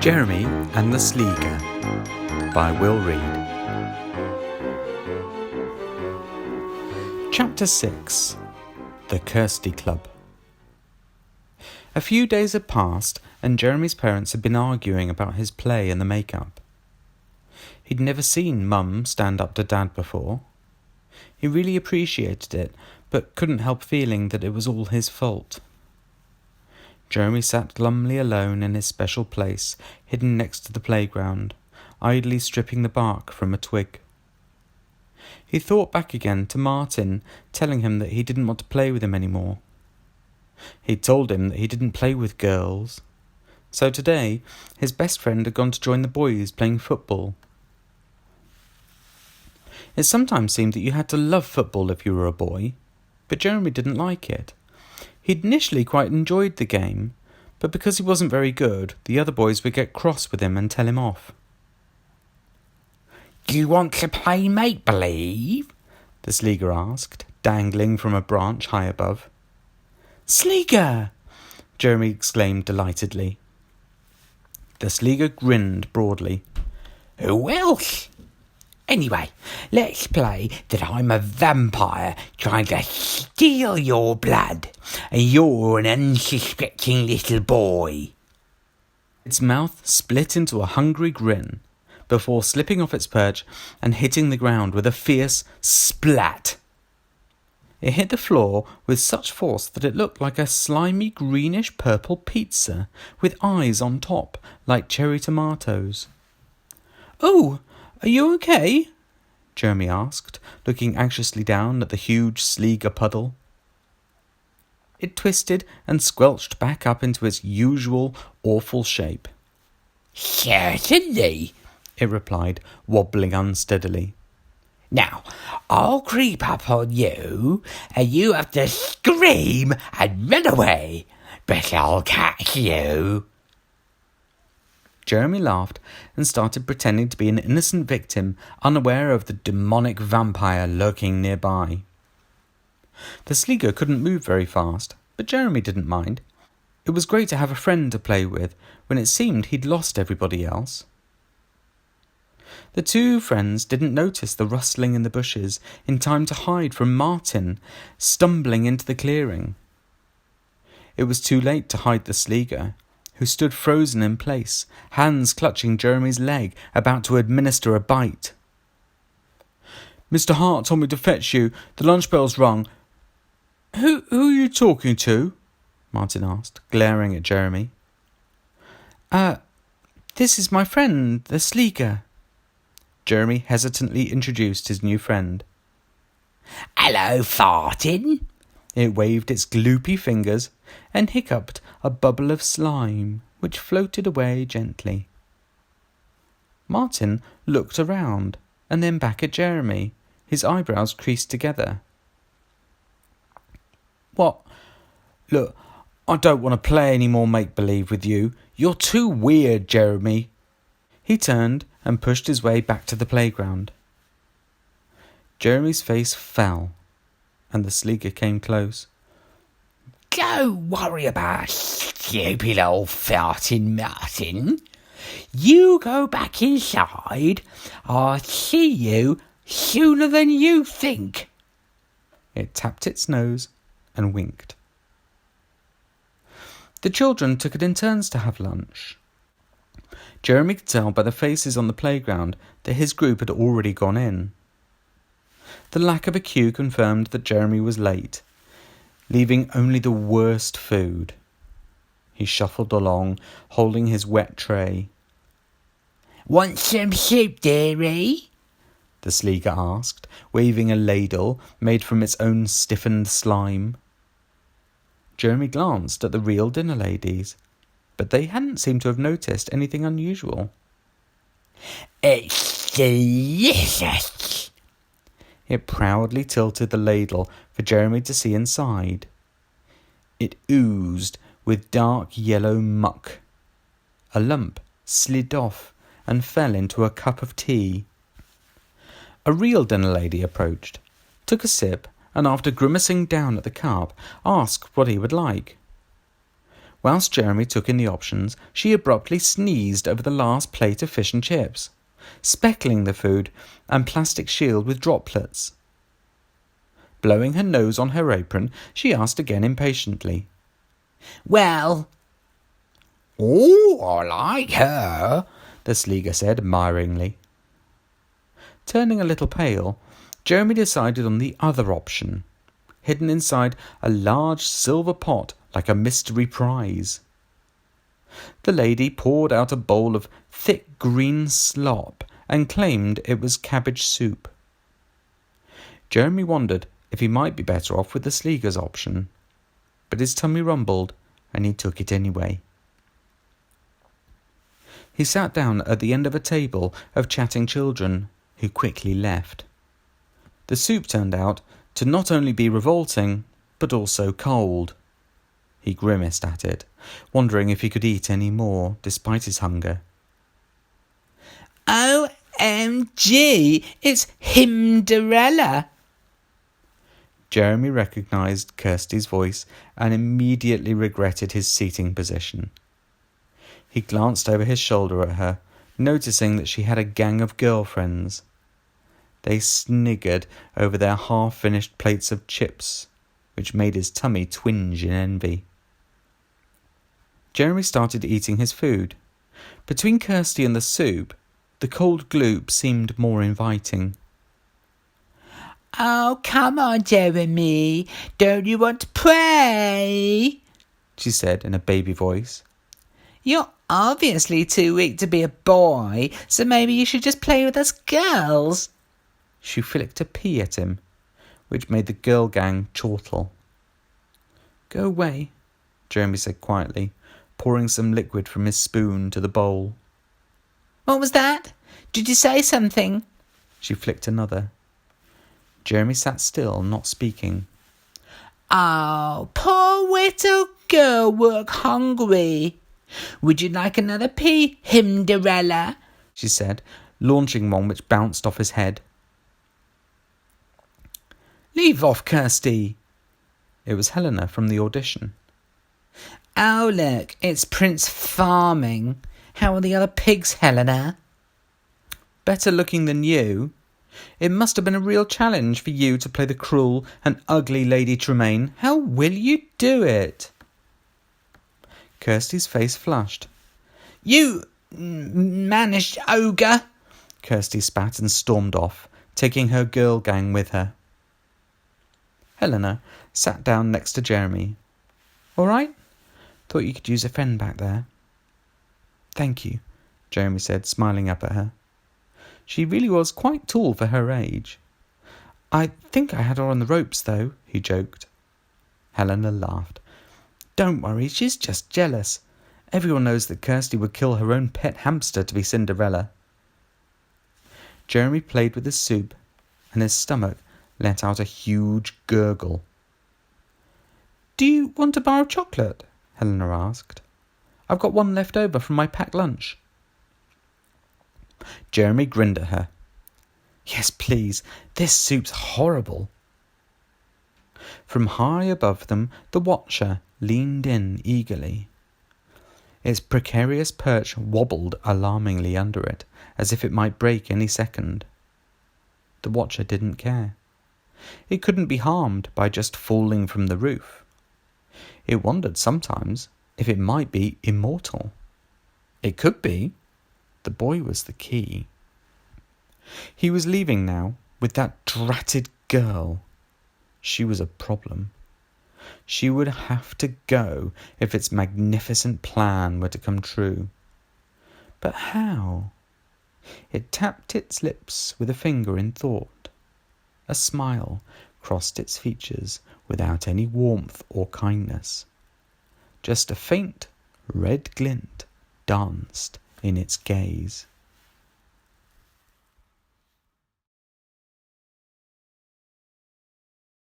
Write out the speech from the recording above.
Jeremy and the Sleagur by Will Reed. Chapter 6. The Kirsty Club. A few days had passed and Jeremy's parents had been arguing about his play and the makeup. He'd never seen Mum stand up to Dad before. He really appreciated it, but couldn't help feeling that it was all his fault. Jeremy sat glumly alone in his special place, hidden next to the playground, idly stripping the bark from a twig. He thought back again to Martin, telling him that he didn't want to play with him anymore. He'd told him that he didn't play with girls. So today, his best friend had gone to join the boys playing football. It sometimes seemed that you had to love football if you were a boy, but Jeremy didn't like it. He'd initially quite enjoyed the game, but because he wasn't very good, the other boys would get cross with him and tell him off. "Do you want to play make-believe?" the Sleagur asked, dangling from a branch high above. "Sleagur!" Jeremy exclaimed delightedly. The Sleagur grinned broadly. "Who else? Anyway, let's play that I'm a vampire trying to steal your blood, and you're an unsuspecting little boy." Its mouth split into a hungry grin before slipping off its perch and hitting the ground with a fierce splat. It hit the floor with such force that it looked like a slimy greenish-purple pizza with eyes on top like cherry tomatoes. "Oh, are you okay?" Jeremy asked, looking anxiously down at the huge Sleagur puddle. It twisted and squelched back up into its usual awful shape. "Certainly," it replied, wobbling unsteadily. "Now, I'll creep up on you, and you have to scream and run away, but I'll catch you." Jeremy laughed and started pretending to be an innocent victim, unaware of the demonic vampire lurking nearby. The Sleagur couldn't move very fast, but Jeremy didn't mind. It was great to have a friend to play with when it seemed he'd lost everybody else. The two friends didn't notice the rustling in the bushes in time to hide from Martin, stumbling into the clearing. It was too late to hide the Sleagur, who stood frozen in place, hands clutching Jeremy's leg, about to administer a bite. "Mr. Hart told me to fetch you. The lunch bell's rung." Who are you talking to?" Martin asked, glaring at Jeremy. This is my friend, the Sleagur." Jeremy hesitantly introduced his new friend. "Hello, farting." It waved its gloopy fingers and hiccuped a bubble of slime, which floated away gently. Martin looked around and then back at Jeremy, his eyebrows creased together. "What? Look, I don't want to play any more make-believe with you. You're too weird, Jeremy." He turned and pushed his way back to the playground. Jeremy's face fell, and the Sleagur came close. "Don't worry about stupid old farting Martin. You go back inside. I'll see you sooner than you think." It tapped its nose and winked. The children took it in turns to have lunch. Jeremy could tell by the faces on the playground that his group had already gone in. The lack of a queue confirmed that Jeremy was late, leaving only the worst food. He shuffled along, holding his wet tray. "Want some soup, dearie?" the Sleagur asked, waving a ladle made from its own stiffened slime. Jeremy glanced at the real dinner ladies, but they hadn't seemed to have noticed anything unusual. "It's delicious." It proudly tilted the ladle for Jeremy to see inside. It oozed with dark yellow muck. A lump slid off and fell into a cup of tea. A real dinner lady approached, took a sip, and after grimacing down at the cup, asked what he would like. Whilst Jeremy took in the options, she abruptly sneezed over the last plate of fish and chips, speckling the food and plastic shield with droplets. Blowing her nose on her apron, she asked again impatiently, "Well?" "Oh, I like her," the Sleagur said admiringly. Turning a little pale, Jeremy decided on the other option, hidden inside a large silver pot like a mystery prize. The lady poured out a bowl of thick green slop and claimed it was cabbage soup. Jeremy wondered if he might be better off with the Sleagur's option, but his tummy rumbled and he took it anyway. He sat down at the end of a table of chatting children, who quickly left. The soup turned out to not only be revolting, but also cold. He grimaced at it, wondering if he could eat any more, despite his hunger. "OMG, it's Cinderella!" Jeremy recognised Kirsty's voice and immediately regretted his seating position. He glanced over his shoulder at her, noticing that she had a gang of girlfriends. They sniggered over their half-finished plates of chips, which made his tummy twinge in envy. Jeremy started eating his food. Between Kirsty and the soup, the cold gloop seemed more inviting. "Oh, come on, Jeremy. Don't you want to play?" she said in a baby voice. "You're obviously too weak to be a boy, so maybe you should just play with us girls." She flicked a pea at him, which made the girl gang chortle. "Go away," Jeremy said quietly, pouring some liquid from his spoon to the bowl. "What was that? Did you say something?" She flicked another. Jeremy sat still, not speaking. "Oh, poor little girl look hungry. Would you like another pea, Cinderella?" she said, launching one which bounced off his head. "Leave off, Kirsty!" It was Helena from the audition. "Oh, look, it's Prince Farming. How are the other pigs, Helena?" "Better looking than you. It must have been a real challenge for you to play the cruel and ugly Lady Tremaine. How will you do it?" Kirsty's face flushed. "You managed, ogre!" Kirsty spat and stormed off, taking her girl gang with her. Helena sat down next to Jeremy. "All right? Thought you could use a friend back there." "Thank you," Jeremy said, smiling up at her. She really was quite tall for her age. "I think I had her on the ropes, though," he joked. Helena laughed. "Don't worry, she's just jealous. Everyone knows that Kirsty would kill her own pet hamster to be Cinderella." Jeremy played with his soup, and his stomach let out a huge gurgle. "Do you want a bar of chocolate?" Helena asked. "I've got one left over from my packed lunch." Jeremy grinned at her. "Yes, please. This soup's horrible." From high above them, the watcher leaned in eagerly. Its precarious perch wobbled alarmingly under it, as if it might break any second. The watcher didn't care. It couldn't be harmed by just falling from the roof. It wondered sometimes if it might be immortal. It could be. The boy was the key. He was leaving now with that dratted girl. She was a problem. She would have to go if its magnificent plan were to come true. But how? It tapped its lips with a finger in thought. A smile crossed its features without any warmth or kindness. Just a faint red glint danced in its gaze.